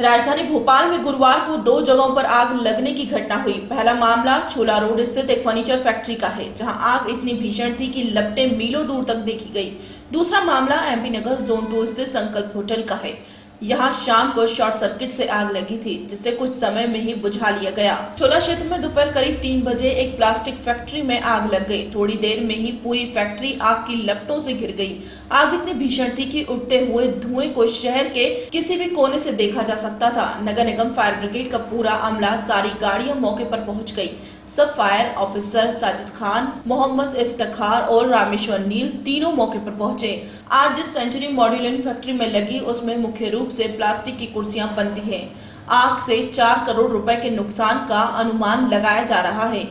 राजधानी भोपाल में गुरुवार को 2 जगहों पर आग लगने की घटना हुई। पहला मामला छोला रोड स्थित एक फर्नीचर फैक्ट्री का है, जहां आग इतनी भीषण थी कि लपटें मीलों दूर तक देखी गई। दूसरा मामला एमपी नगर जोन 2 स्थित संकल्प होटल का है। यहां शाम को शॉर्ट सर्किट से आग लगी थी, जिसे कुछ समय में ही बुझा लिया गया। छोला क्षेत्र में दोपहर करीब 3 बजे एक प्लास्टिक फैक्ट्री में आग लग गई। थोड़ी देर में ही पूरी फैक्ट्री आग की लपटों से घिर गई। आग इतनी भीषण थी कि उठते हुए धुएं को शहर के किसी भी कोने से देखा जा सकता था। नगर निगम फायर ब्रिगेड का पूरा अमला, सारी गाड़ियां मौके पर पहुंच गई। सब फायर ऑफिसर साजिद खान, मोहम्मद इफ्तिखार और रामेश्वर नील तीनों मौके पर पहुंचे। आज जिस सेंचुरी मॉड्यूलर फैक्ट्री में लगी, उसमें मुख्य रूप से प्लास्टिक की कुर्सियां बनती हैं। आग से 4 करोड़ रुपए के नुकसान का अनुमान लगाया जा रहा है।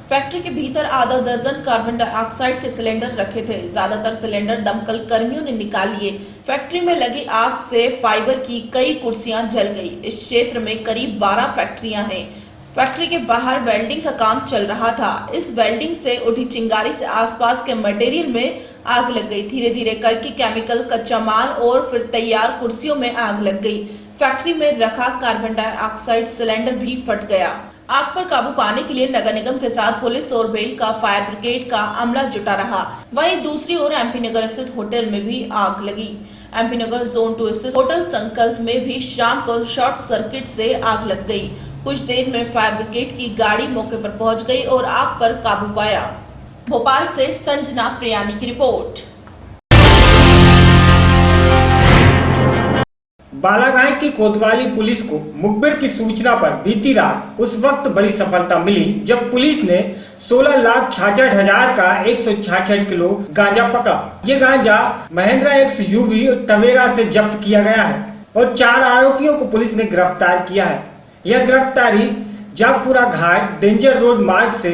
फैक्ट्री के भीतर आधा दर्जन कार्बन डाइऑक्साइड के सिलेंडर रखे थे। ज्यादातर सिलेंडर दमकल कर्मियों ने निकाल लिए। फैक्ट्री में लगी आग से फाइबर की कई कुर्सियां जल गई। इस क्षेत्र में करीब 12 फैक्ट्रियां हैं। फैक्ट्री के बाहर वेल्डिंग का काम चल रहा था। इस वेल्डिंग से उठी चिंगारी से आसपास के मटेरियल में आग लग गई। धीरे धीरे करके केमिकल, कच्चा माल और फिर तैयार कुर्सियों में आग लग गई। फैक्ट्री में रखा कार्बन डाइऑक्साइड सिलेंडर भी फट गया। आग पर काबू पाने के लिए नगर निगम के साथ पुलिस और बेल का फायर ब्रिगेड का अमला जुटा रहा। वहीं दूसरी ओर एमपी नगर स्थित होटल में भी आग लगी। एमपी नगर जोन 2 स्थित होटल संकल्प में भी शाम को शॉर्ट सर्किट से आग लग गई। कुछ देर में फायर ब्रिगेड की गाड़ी मौके पर पहुंच गई और आग पर काबू पाया। भोपाल से संजना प्रियानी की रिपोर्ट। बालाघाट की कोतवाली पुलिस को मुखबिर की सूचना पर बीती रात उस वक्त बड़ी सफलता मिली जब पुलिस ने 16,66,000 का 166 किलो गांजा पकड़ा। ये गांजा महिंद्रा एक्स यूवी टवेरा से जब्त किया गया है और 4 आरोपियों को पुलिस ने गिरफ्तार किया है। यह गिरफ्तारी जागपुरा घाट डेंजर रोड मार्ग से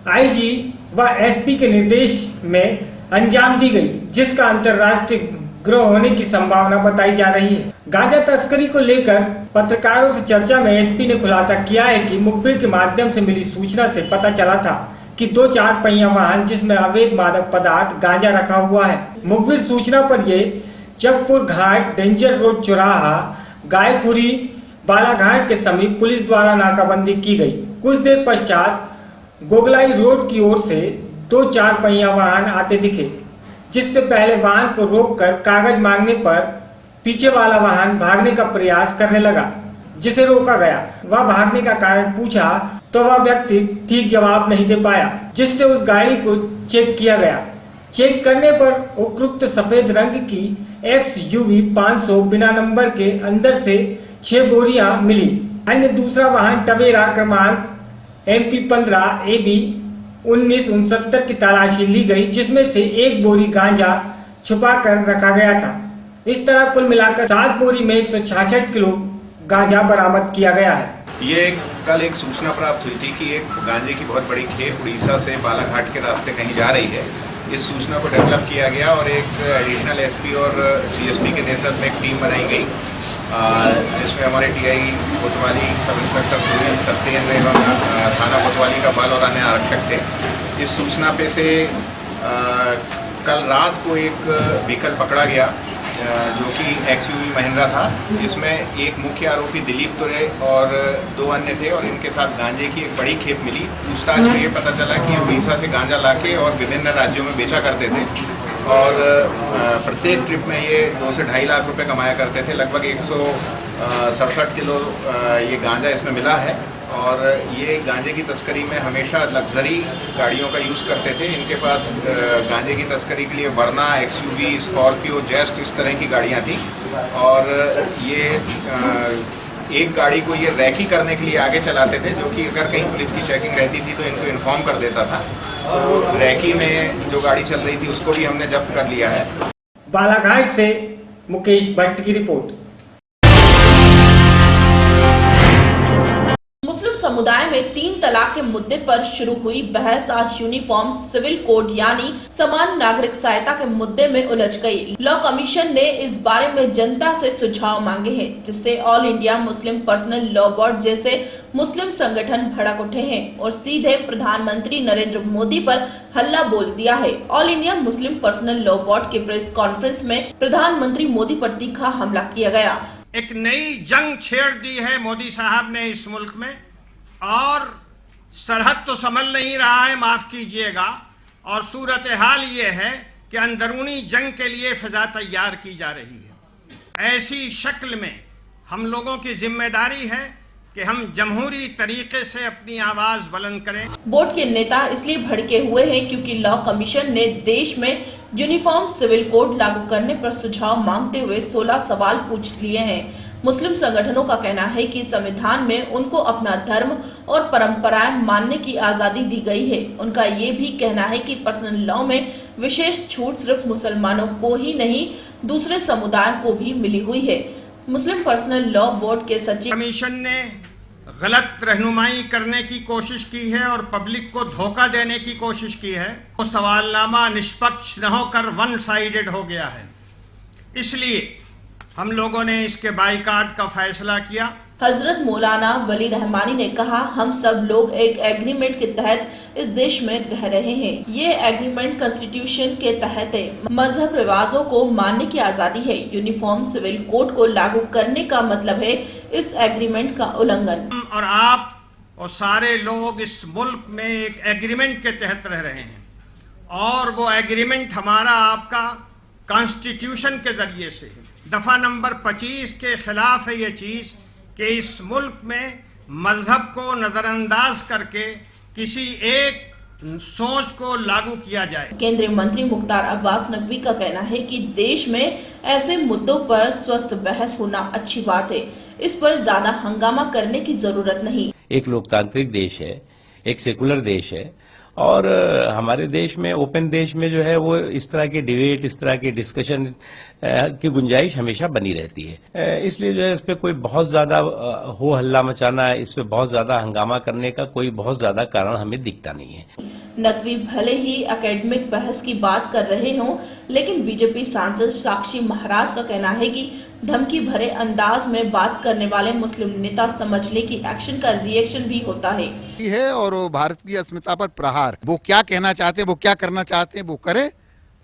आईजी व एसपी के निर्देश में अंजाम दी गई, जिसका अंतर्राष्ट्रीय गिरोह होने की संभावना बताई जा रही है। गांजा तस्करी को लेकर पत्रकारों से चर्चा में एसपी ने खुलासा किया है कि मुखबिर के माध्यम से मिली सूचना से पता चला था कि 2 4 पहिया वाहन जिसमें अवैध मादक पदार्थ गांजा रखा हुआ है। मुखबिर सूचना पर ये जगपुर घाट डेंजर रोड चौराहा गायखुरी बालाघाट के समीप पुलिस द्वारा नाकाबंदी की गई। कुछ देर पश्चात गोगलाई रोड की ओर से 2 4 पहिया वाहन आते दिखे, जिससे पहले वाहन को रोककर कागज मांगने पर पीछे वाला वाहन भागने का प्रयास करने लगा, जिसे रोका गया। वह भागने का कारण पूछा तो वह व्यक्ति ठीक जवाब नहीं दे पाया, जिससे उस गाड़ी को चेक किया गया। चेक करने पर उपयुक्त सफेद रंग की XUV 500 बिना नंबर के अंदर से 6 बोरियां मिली। अन्य दूसरा वाहन टवेरा क्रमांक MP 15 AB 1969 की तलाशी ली गई, जिसमें से 1 बोरी गांजा छुपा कर रखा गया था। इस तरह कुल मिलाकर 7 बोरी में 166 किलो गांजा बरामद किया गया है। ये कल एक सूचना प्राप्त हुई थी कि एक गांजे की बहुत बड़ी खेप उड़ीसा से बालाघाट के रास्ते कहीं जा रही है। इस सूचना को डेवलप किया गया और एक एडिशनल SP और CSP के नेतृत्व में एक टीम बनाई गई, जिसमें हमारे TI कोतवाली, सब इंस्पेक्टर पुलिस, सत्येंद्र एवं थाना कोतवाली का बल और अन्य आरक्षक थे। इस सूचना पे से कल रात को एक व्हीकल पकड़ा गया जो कि XUV महिंद्रा था। इसमें एक मुख्य आरोपी दिलीप तुरे और 2 अन्य थे और इनके साथ गांजे की एक बड़ी खेप मिली। पूछताछ में ये पता चला कि उड़ीसा से गांजा लाके और विभिन्न राज्यों में बेचा करते थे और प्रत्येक ट्रिप में ये 2 से 2.5 लाख रुपए कमाया करते थे। लगभग 167 किलो ये गांजा इसमें मिला है और ये गांजे की तस्करी में हमेशा लग्जरी गाड़ियों का यूज़ करते थे। इनके पास गांजे की तस्करी के लिए वर्ना, XUV, स्कॉर्पियो, जेस्ट इस तरह की गाड़ियां थी और ये एक गाड़ी को ये रैकी करने के लिए आगे चलाते थे, जो कि अगर कहीं पुलिस की चेकिंग रहती थी तो इनको इन्फॉर्म कर देता था। तो रैकी में जो गाड़ी चल रही थी उसको भी हमने जब्त कर लिया है। बालाघाट से मुकेश भट्ट की रिपोर्ट। मुस्लिम समुदाय में 3 तलाक के मुद्दे पर शुरू हुई बहस आज यूनिफॉर्म सिविल कोड यानी समान नागरिक सहायता के मुद्दे में उलझ गई। लॉ कमीशन ने इस बारे में जनता से सुझाव मांगे हैं, जिससे all India Muslim personal law board जैसे मुस्लिम संगठन भड़क उठे हैं और सीधे प्रधानमंत्री नरेंद्र मोदी पर हल्ला बोल दिया है। All India Muslim personal law board के प्रेस कॉन्फ्रेंस में प्रधानमंत्री मोदी पर तीखा हमला किया गया। एक नई जंग छेड़ दी है मोदी साहब ने इस मुल्क में, और सरहद तो संभल नहीं रहा है, माफ कीजिएगा, और सूरत हाल ये है कि अंदरूनी जंग के लिए फिजा तैयार की जा रही है। ऐसी शक्ल में हम लोगों की जिम्मेदारी है कि हम जमहूरी तरीके से अपनी आवाज बुलंद करें। बोर्ड के नेता इसलिए भड़के हुए हैं क्योंकि लॉ कमीशन ने देश में यूनिफॉर्म सिविल कोड लागू करने पर सुझाव मांगते हुए 16 सवाल पूछ लिए हैं। मुस्लिम संगठनों का कहना है कि संविधान में उनको अपना धर्म और परंपराएं मानने की आजादी दी गई है। उनका ये भी कहना है कि पर्सनल लॉ में विशेष छूट सिर्फ मुसलमानों को ही नहीं, दूसरे समुदाय को भी मिली हुई है। मुस्लिम पर्सनल लॉ बोर्ड के सचिव कमीशन ने गलत रहनुमाई करने की कोशिश की है और पब्लिक को धोखा देने की कोशिश की है। वो सवालनामा निष्पक्ष न होकर वन साइडेड हो गया है, इसलिए हम लोगों ने इसके बाइकाट का फैसला किया। हजरत मौलाना वली रहमानी ने कहा, हम सब लोग एक एग्रीमेंट के तहत इस देश में रह रहे हैं। ये एग्रीमेंट कॉन्स्टिट्यूशन के तहत है। मजहब रिवाजों को मानने की आजादी है। यूनिफॉर्म सिविल कोड को लागू करने का मतलब है इस एग्रीमेंट का उल्लंघन। और आप और सारे लोग इस मुल्क में एक एग्रीमेंट के तहत रह रहे हैं, और वो एग्रीमेंट हमारा आपका कॉन्स्टिट्यूशन के जरिए से है। दफा नंबर 25 के खिलाफ है ये चीज कि इस मुल्क में मजहब को नजरअंदाज करके किसी एक सोच को लागू किया जाए। केंद्रीय मंत्री मुख्तार अब्बास नकवी का कहना है कि देश में ऐसे मुद्दों पर स्वस्थ बहस होना अच्छी बात है। इस पर ज्यादा हंगामा करने की जरूरत नहीं। एक लोकतांत्रिक देश है, एक सेकुलर देश है, और हमारे देश में, ओपन देश में जो है वो इस तरह के डिबेट, इस तरह के डिस्कशन की गुंजाइश हमेशा बनी रहती है। इसलिए जो है इस पे कोई बहुत ज्यादा हो हल्ला मचाना, इस पे बहुत ज्यादा हंगामा करने का कोई बहुत ज्यादा कारण हमें दिखता नहीं है। नकवी भले ही एकेडमिक बहस की बात कर रहे हों, लेकिन बीजेपी सांसद साक्षी महाराज का कहना है कि धमकी भरे अंदाज में बात करने वाले मुस्लिम नेता समझ ले कि एक्शन का रिएक्शन भी होता है और वो भारत की अस्मिता पर प्रहार। वो क्या कहना चाहते हैं, वो क्या करना चाहते हैं, वो करे,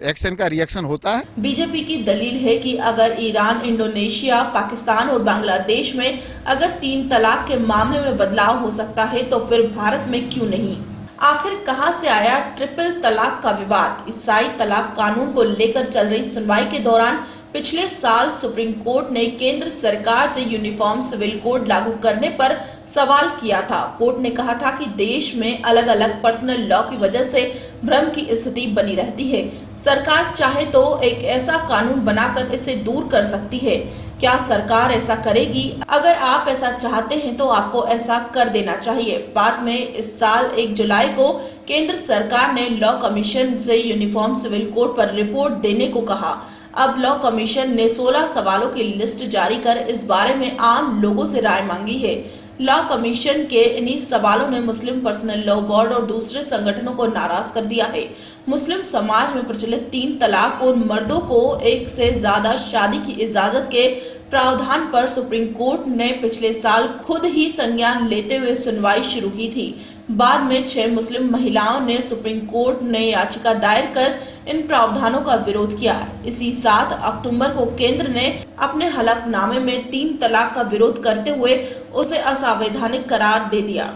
एक्शन का रिएक्शन होता है। बीजेपी की दलील है कि अगर ईरान, इंडोनेशिया, पाकिस्तान और बांग्लादेश में अगर 3 तलाक के मामले में बदलाव हो सकता है तो फिर भारत में क्यों नहीं। आखिर कहां से आया ट्रिपल तलाक का विवाद। ईसाई तलाक कानून को लेकर चल रही सुनवाई के दौरान पिछले साल सुप्रीम कोर्ट ने केंद्र सरकार से यूनिफॉर्म सिविल कोड लागू करने पर सवाल किया था। कोर्ट ने कहा था कि देश में अलग अलग पर्सनल लॉ की वजह से भ्रम की स्थिति बनी रहती है। सरकार चाहे तो एक ऐसा कानून बनाकर इसे दूर कर सकती है। क्या सरकार ऐसा करेगी? अगर आप ऐसा चाहते हैं तो आपको ऐसा कर देना चाहिए। बाद में इस साल 1 जुलाई को केंद्र सरकार ने लॉ कमीशन से यूनिफॉर्म सिविल कोड पर रिपोर्ट देने को कहा। अब लॉ कमीशन ने 16 सवालों की लिस्ट जारी कर इस बारे में आम लोगों से राय मांगी है। लॉ कमीशन के इन्हीं सवालों ने मुस्लिम पर्सनल लॉ बोर्ड और दूसरे संगठनों को नाराज कर दिया है। मुस्लिम समाज में प्रचलित 3 तलाक और मर्दों को एक से ज्यादा शादी की इजाजत के प्रावधान पर सुप्रीम कोर्ट ने पिछले साल खुद ही संज्ञान लेते हुए सुनवाई शुरू की थी। बाद में 6 मुस्लिम महिलाओं ने सुप्रीम कोर्ट ने याचिका दायर कर इन प्रावधानों का विरोध किया। इसी 7 अक्टूबर को केंद्र ने अपने हलफनामे में 3 तलाक का विरोध करते हुए उसे असंवैधानिक करार दे दिया।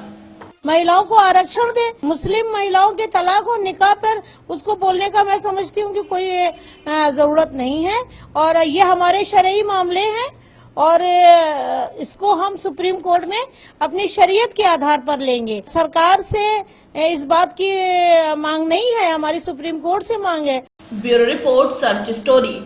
महिलाओं को आरक्षण दे, मुस्लिम महिलाओं के तलाक और निकाह पर उसको बोलने का मैं समझती हूँ कि कोई जरूरत नहीं है, और ये हमारे शरई मामले हैं और इसको हम सुप्रीम कोर्ट में अपनी शरीयत के आधार पर लेंगे। सरकार से इस बात की मांग नहीं है, हमारी सुप्रीम कोर्ट से मांग है। Bureau report, search story.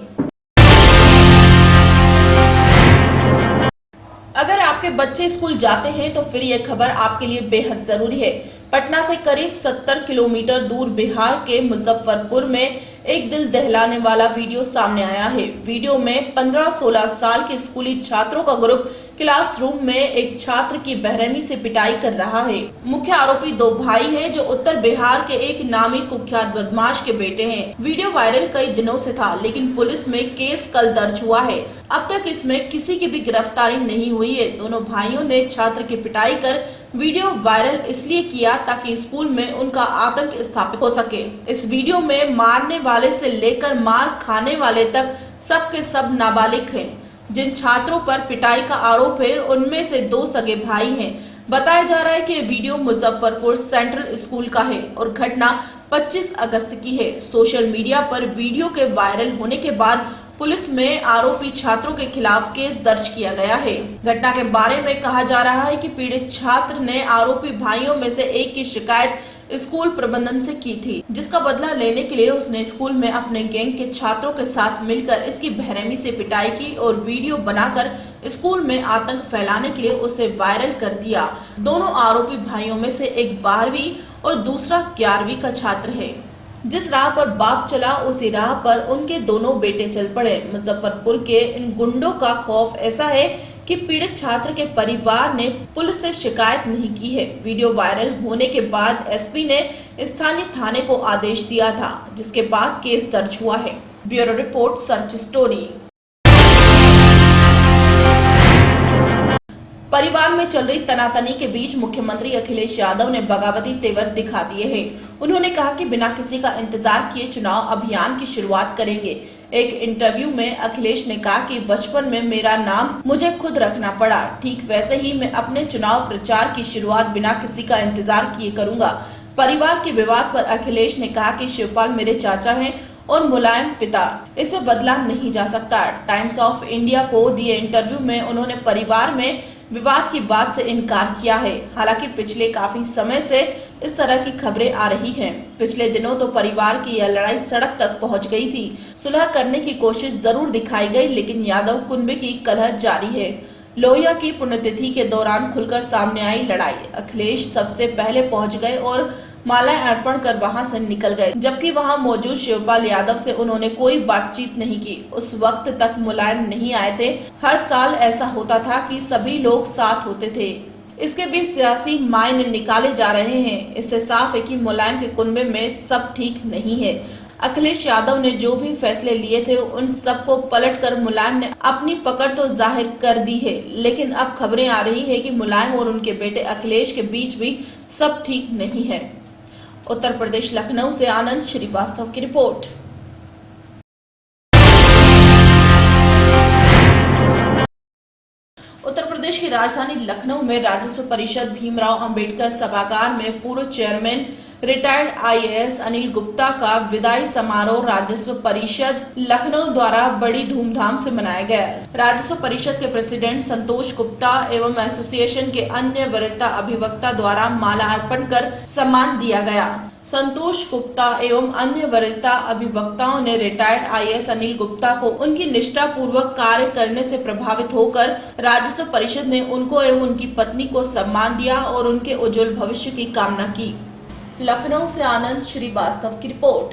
अगर आपके बच्चे स्कूल जाते हैं तो फिर यह खबर आपके लिए बेहद जरूरी है। पटना से करीब 70 किलोमीटर दूर बिहार के मुजफ्फरपुर में एक दिल दहलाने वाला वीडियो सामने आया है। वीडियो में 15-16 साल के स्कूली छात्रों का ग्रुप क्लासरूम में एक छात्र की बेरहमी से पिटाई कर रहा है। मुख्य आरोपी 2 भाई हैं जो उत्तर बिहार के एक नामी कुख्यात बदमाश के बेटे हैं। वीडियो वायरल कई दिनों से था, लेकिन पुलिस में केस कल दर्ज हुआ है। अब तक इसमें किसी की भी गिरफ्तारी नहीं हुई है। दोनों भाइयों ने छात्र की पिटाई कर वीडियो वायरल इसलिए किया ताकि स्कूल में उनका आतंक स्थापित हो सके। इस वीडियो में मारने वाले से लेकर मार खाने वाले तक सब के सब नाबालिग हैं। जिन छात्रों पर पिटाई का आरोप है उनमें से 2 सगे भाई हैं। बताया जा रहा है कि वीडियो मुजफ्फरपुर सेंट्रल स्कूल का है और घटना 25 अगस्त की है। सोशल मीडिया पर वीडियो के वायरल होने के बाद पुलिस में आरोपी छात्रों के खिलाफ केस दर्ज किया गया है। घटना के बारे में कहा जा रहा है कि पीड़ित छात्र ने आरोपी भाइयों में से एक की शिकायत स्कूल प्रबंधन से की थी, जिसका बदला लेने के लिए उसने स्कूल में अपने गैंग के छात्रों के साथ मिलकर इसकी बेरहमी से पिटाई की और वीडियो बनाकर स्कूल में आतंक फैलाने के लिए उसे वायरल कर दिया। दोनों आरोपी भाइयों में से एक 12वीं और दूसरा 11वीं का छात्र है। जिस राह पर बाप चला उसी राह पर उनके दोनों बेटे चल पड़े। मुजफ्फरपुर के इन गुंडों का खौफ ऐसा है कि पीड़ित छात्र के परिवार ने पुलिस से शिकायत नहीं की है। वीडियो वायरल होने के बाद एसपी ने स्थानीय थाने को आदेश दिया था, जिसके बाद केस दर्ज हुआ है। Bureau report, search story. परिवार में चल रही तनातनी के बीच मुख्यमंत्री अखिलेश यादव ने बगावती तेवर दिखा दिए हैं। उन्होंने कहा कि बिना किसी का इंतजार किए चुनाव अभियान की शुरुआत करेंगे। एक इंटरव्यू में अखिलेश ने कहा कि बचपन में मेरा नाम मुझे खुद रखना पड़ा, ठीक वैसे ही मैं अपने चुनाव प्रचार की शुरुआत बिना किसी का इंतजार किए करूंगा। परिवार के विवाद पर अखिलेश ने कहा कि शिवपाल मेरे चाचा हैं और मुलायम पिता, इसे बदला नहीं जा सकता। टाइम्स ऑफ इंडिया को दिए इंटरव्यू में उन्होंने परिवार में विवाद की बात से इनकार किया है। हालांकि पिछले काफी समय से इस तरह की खबरें आ रही हैं। पिछले दिनों तो परिवार की यह लड़ाई सड़क तक पहुंच गई थी। सुलह करने की कोशिश जरूर दिखाई गई, लेकिन यादव कुनबे की कलह जारी है। लोहिया की पुण्यतिथि के दौरान खुलकर सामने आई लड़ाई। अखिलेश सबसे पहले पहुंच गए और मालाएं अर्पण कर वहां से निकल गए, जबकि वहां मौजूद शिवपाल यादव से उन्होंने कोई बातचीत नहीं की। उस वक्त तक मुलायम नहीं आए थे। हर साल ऐसा होता था कि सभी लोग साथ होते थे। इसके बीच सियासी मायने निकाले जा रहे हैं। इससे साफ है कि मुलायम के कुनबे में सब ठीक नहीं है। अखिलेश यादव ने जो भी फैसले लिए थे उन सबको पलटकर मुलायम ने अपनी पकड़ तो जाहिर कर दी है, लेकिन अब खबरें आ रही है कि मुलायम और उनके बेटे अखिलेश के बीच भी सब ठीक नहीं है। उत्तर प्रदेश लखनऊ से आनंद श्रीवास्तव की रिपोर्ट। उत्तर प्रदेश की राजधानी लखनऊ में राजस्व परिषद भीमराव अंबेडकर सभागार में पूर्व chairman retired IAS Anil Gupta का विदाई समारोह राजस्व परिषद लखनऊ द्वारा बड़ी धूमधाम से मनाया गया। राजस्व परिषद के प्रेसिडेंट संतोष गुप्ता एवं एसोसिएशन के अन्य वरिष्ठ अभिवक्ता द्वारा माला अर्पण कर सम्मान दिया गया। संतोष गुप्ता एवं अन्य वरिष्ठ अभिवक्ताओं ने रिटायर्ड आईएएस अनिल गुप्ता को उनकी निष्ठा पूर्वक कार्य करने से प्रभावित होकर राजस्व परिषद ने उनको एवं उनकी पत्नी को सम्मान दिया और उनके उज्जवल भविष्य की कामना की। लखनऊ से आनंद श्रीवास्तव की रिपोर्ट।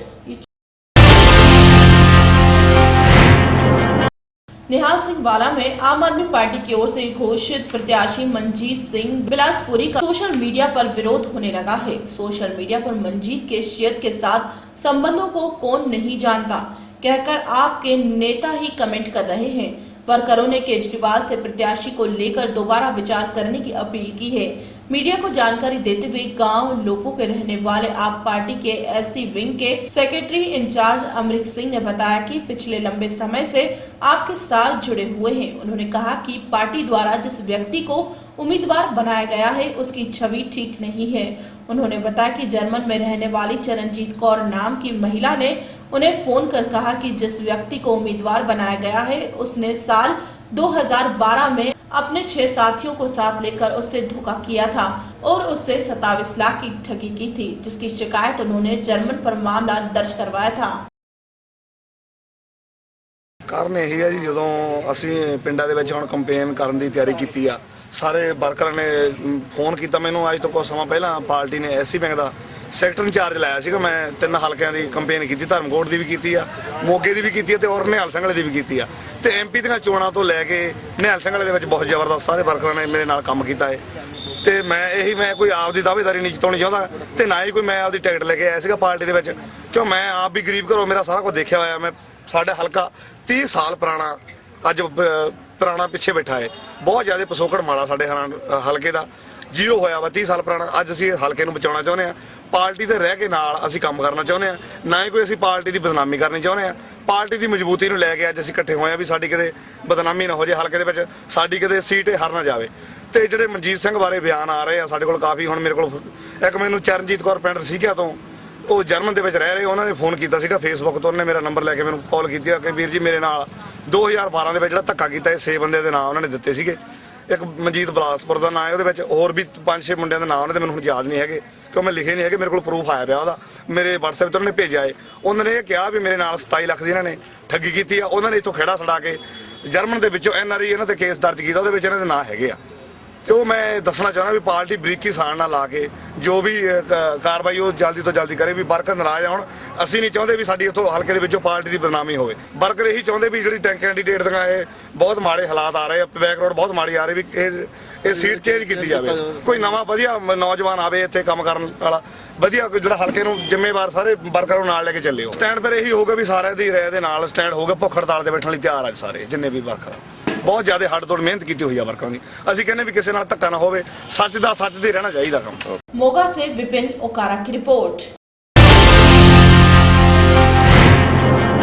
निहाल सिंह वाला में आम आदमी पार्टी की ओर से घोषित प्रत्याशी मंजीत सिंह बिलासपुरी का सोशल मीडिया पर विरोध होने लगा है। सोशल मीडिया पर मंजीत के शियत के साथ संबंधों को कौन नहीं जानता कहकर आपके नेता ही कमेंट कर रहे हैं। वर्करों ने केजरीवाल से प्रत्याशी को लेकर दोबारा विचार करने की अपील की है। मीडिया को जानकारी देते हुए गांव लोगों के रहने वाले आप पार्टी के एससी विंग के सेक्रेटरी इंचार्ज अमरीक सिंह ने बताया कि पिछले लंबे समय से आपके साथ जुड़े हुए हैं। उन्होंने कहा कि पार्टी द्वारा जिस व्यक्ति को उम्मीदवार बनाया गया है उसकी छवि ठीक नहीं है। उन्होंने बताया कि जर्मन में रहने वाली चरणजीत कौर नाम की महिला ने उन्हें फोन कर कहा कि जिस व्यक्ति को उम्मीदवार बनाया गया है उसने साल 2012 में अपने 6 साथियों को साथ लेकर उससे धोखा किया था और उससे 27 लाख की ठगी की थी, जिसकी शिकायत उन्होंने जर्मन पर मामला दर्ज करवाया था। कारण यही है जी, ਜਦੋਂ ਅਸੀਂ ਪਿੰਡਾਂ ਦੇ ਵਿੱਚ ਹੁਣ ਕੰਪੇਨ ਕਰਨ ਦੀ ਤਿਆਰੀ ਕੀਤੀ ਆ, ਸਾਰੇ ਵਰਕਰਾਂ ਨੇ ਫੋਨ ਕੀਤਾ ਮੈਨੂੰ। ਅੱਜ ਤੋਂ ਕੁਝ ਸਮਾਂ ਪਹਿਲਾਂ ਪਾਰਟੀ ਨੇ ਐਸਸੀ ਵਿੰਗ ਦਾ ਸੈਕਟਰ ਇੰਚਾਰਜ ਲਾਇਆ ਸੀਗਾ। ਮੈਂ 3 ਹਲਕਿਆਂ ਦੀ ਕੰਪੇਨ ਕੀਤੀ, ਧਰਮਕੋਟ ਦੀ ਵੀ ਕੀਤੀ ਆ, ਮੋਗੇ ਦੀ ਵੀ ਕੀਤੀ ਆ ਤੇ ਔਰ ਨਿਹਾਲ ਸਿੰਘ ਵਾਲੇ ਦੀ ਵੀ ਕੀਤੀ ਆ। ਤੇ ਐਮਪੀ ਦੀਆਂ ਚੋਣਾਂ ਤੋਂ ਲੈ ਕੇ ਨਿਹਾਲ ਸਿੰਘ ਵਾਲੇ ਦੇ ਵਿੱਚ ਬਹੁਤ ਜ਼ਬਰਦਸਤ ਸਾਰੇ ਵਰਕਰਾਂ ਨੇ ਮੇਰੇ ਨਾਲ ਕੰਮ ਕੀਤਾ ਹੈ। ਤੇ ਮੈਂ ਕੋਈ ਆਪ ਦੀ ਦਾਅਵੇਦਾਰੀ ਨਹੀਂ ਜਿਤਾਉਣੀ ਚਾਹੁੰਦਾ ਤੇ ਨਾ ਹੀ ਕੋਈ ਮੈਂ ਆਪਦੀ ਟਿਕਟ ਲੈ ਕੇ ਆਇਆ ਸੀਗਾ ਪਾਰਟੀ ਦੇ ਵਿੱਚ, ਕਿਉਂ ਮੈਂ ਆਪ ਵੀ ਗਰੀਬ ਘਰੋਂ ਮੇਰਾ ਸਾਰਾ ਕੁਝ ਦੇਖਿਆ ਹੋਇਆ। ਮੈਂ ਸਾਡਾ ਹਲਕਾ 30 ਸਾਲ ਪੁਰਾਣਾ ਅੱਜ ਪੁਰਾਣਾ ਪਿੱਛੇ ਬੈਠਾ ਹੈ। ਬਹੁਤ ਜ਼ਿਆਦਾ ਪਿਛੋਕੜ ਮਾੜਾ ਸਾਡੇ ਹਲਕੇ ਦਾ। ਜ਼ੀਰੋ ਹੋਇਆ ਵਾ 30 ਸਾਲ ਪੁਰਾਣਾ। ਅੱਜ ਅਸੀਂ ਹਲਕੇ ਨੂੰ ਬਚਾਉਣਾ ਚਾਹੁੰਦੇ ਆ, ਪਾਰਟੀ ਦੇ ਰਹਿ ਕੇ ਨਾਲ ਅਸੀਂ ਕੰਮ ਕਰਨਾ ਚਾਹੁੰਦੇ ਆ, ਨਾ ਹੀ ਕੋਈ ਅਸੀਂ ਪਾਰਟੀ ਦੀ ਬਦਨਾਮੀ ਕਰਨੀ ਚਾਹੁੰਦੇ ਆ। ਪਾਰਟੀ ਦੀ ਮਜ਼ਬੂਤੀ ਨੂੰ ਲੈ ਕੇ ਅੱਜ ਅਸੀਂ ਇਕੱਠੇ ਹੋਏ ਆ ਵੀ ਸਾਡੀ ਕਿਤੇ ਬਦਨਾਮੀ ਨਾ ਹੋ ਜਾਏ, ਹਲਕੇ ਦੇ ਵਿੱਚ ਸਾਡੀ ਕਿਤੇ ਸੀਟ ਹਾਰ ਨਾ ਜਾਵੇ। ਤੇ ਜਿਹੜੇ ਮਨਜੀਤ ਸਿੰਘ ਬਾਰੇ ਬਿਆਨ ਆ ਰਹੇ ਆ ਸਾਡੇ ਕੋਲ ਕਾਫੀ, ਹੁਣ ਮੇਰੇ ਕੋਲ ਇੱਕ ਮੈਨੂੰ ਚਰਨਜੀਤ ਕੌਰ ਪਿੰਡ ਰਸੀਕਿਆ ਤੋਂ, ਉਹ ਜਰਮਨ ਦੇ ਵਿੱਚ ਰਹਿ ਰਹੇ, ਉਹਨਾਂ ਨੇ ਫੋਨ ਕੀਤਾ ਸੀਗਾ ਫੇਸਬੁੱਕ ਤੋਂ, ਉਹਨੇ ਮੇਰਾ ਨੰਬਰ ਲੈ ਕੇ ਮੈਨੂੰ ਕਾਲ ਕੀਤੀ ਕਿ ਵੀਰ ਜੀ ਮੇਰੇ ਨਾਲ 2012 ਦੇ ਵਿੱਚ ਜਿਹੜਾ ਧੱਕਾ ਕੀਤਾ ਇਹ 6 ਬੰਦੇ ਦੇ ਨਾਂ ਉਹਨਾਂ ਨੇ ਦਿੱਤੇ ਸੀਗੇ। ਇੱਕ ਮਨਜੀਤ ਬਲਾਸਪੁਰ ਦਾ ਨਾਂ ਹੈ, ਉਹਦੇ ਵਿੱਚ ਹੋਰ ਵੀ 5-6 ਮੁੰਡਿਆਂ ਦੇ ਨਾਂ ਉਹਨਾਂ ਦੇ ਮੈਨੂੰ ਹੁਣ ਯਾਦ ਨਹੀਂ ਹੈਗੇ ਕਿਉਂ ਮੈਂ ਲਿਖੇ ਨਹੀਂ ਹੈਗੇ, ਮੇਰੇ ਕੋਲ ਪ੍ਰੂਫ ਆਇਆ ਪਿਆ ਉਹਦਾ, ਮੇਰੇ WhatsApp ਤੇ ਉਹਨੇ ਭੇਜਿਆ ਏ। ਉਹਨਾਂ ਨੇ ਇਹ ਕਿਹਾ ਵੀ ਮੇਰੇ ਨਾਲ 27 ਲੱਖ ਦੀ ਇਹਨਾਂ ਨੇ ਠੱਗੀ ਕੀਤੀ ਆ। ਉਹਨਾਂ ਨੇ ਇੱਥੋਂ ਖੇੜਾ ਛਡਾ ਕੇ ਜਰਮਨ ਦੇ ਵਿੱਚੋਂ NRI ਇਹਨਾਂ ਤੇ ਕੇਸ ਦਰਜ ਕੀਤਾ, ਉਹਦੇ ਵਿੱਚ ਇਹਨਾਂ ਦੇ ਨਾਂ ਹੈਗੇ ਆ। ਤੇ ਉਹ ਮੈਂ ਦੱਸਣਾ ਚਾਹੁੰਦਾ ਵੀ ਪਾਰਟੀ ਬਰੀਕੀ ਸਾਨ ਨਾਲ ਲਾ ਕੇ ਜੋ ਵੀ ਕਾਰਵਾਈ ਉਹ ਜਲਦੀ ਤੋਂ ਜਲਦੀ ਕਰੇ ਵੀ ਵਰਕਰ ਨਾਰਾਜ਼ ਹੋਣ। ਅਸੀਂ ਨਹੀਂ ਚਾਹੁੰਦੇ ਵੀ ਸਾਡੀ ਇੱਥੋਂ ਹਲਕੇ ਦੇ ਵਿੱਚੋਂ ਪਾਰਟੀ ਦੀ ਬਦਨਾਮੀ ਹੋਵੇ। ਵਰਕਰ ਇਹੀ ਚਾਹੁੰਦੇ ਵੀ ਜਿਹੜੀ ਟੈਂਕ ਕੈਂਡੀਡੇਟ ਦੀਆਂ ਇਹ ਬਹੁਤ ਮਾੜੇ ਹਾਲਾਤ ਆ ਰਹੇ ਆ, ਬੈਕਗ੍ਰਾਉਂਡ ਬਹੁਤ ਮਾੜੀ ਆ ਰਹੀ, ਵੀ ਇਹ ਸੀਟ ਚੇਂਜ ਕੀਤੀ ਜਾਵੇ, ਕੋਈ ਨਵਾਂ ਵਧੀਆ ਨੌਜਵਾਨ ਆਵੇ ਇੱਥੇ ਕੰਮ ਕਰਨ ਵਾਲਾ, ਵਧੀਆ ਜਿਹੜਾ ਹਲਕੇ ਨੂੰ ਜ਼ਿੰਮੇਵਾਰ ਸਾਰੇ ਵਰਕਰ ਨੂੰ ਨਾਲ ਲੈ ਕੇ ਚੱਲਿਓ। ਸਟੈਂਡ ਫਿਰ ਇਹੀ ਹੋਊਗਾ ਵੀ ਸਾਰਿਆਂ ਦੀ ਰਾਏ ਦੇ ਨਾਲ ਸਟੈਂਡ ਹੋਊਗਾ। ਭੁੱਖ ਹੜਤਾਲ ਤੇ ਬੈਠਣ ਲਈ ਤਿਆਰ ਆ ਸਾਰੇ ਜਿੰਨੇ ਵੀ ਵਰਕਰ ਆ। ਬਹੁਤ ਜ਼ਿਆਦਾ ਹੱਡ ਤੋੜ ਮਿਹਨਤ ਕੀਤੀ ਹੋਈ ਆ ਵਰਕਰਾਂ ਦੀ। ਅਸੀਂ ਕਹਿੰਦੇ ਵੀ ਕਿਸੇ ਨਾਲ ਧੱਕਾ ਨਾ ਹੋਵੇ, ਸੱਚ ਦਾ ਸੱਚ ਦੇ ਰਹਿਣਾ ਚਾਹੀਦਾ ਕੰਮ। मोगा से विपिन ओकारा की रिपोर्ट।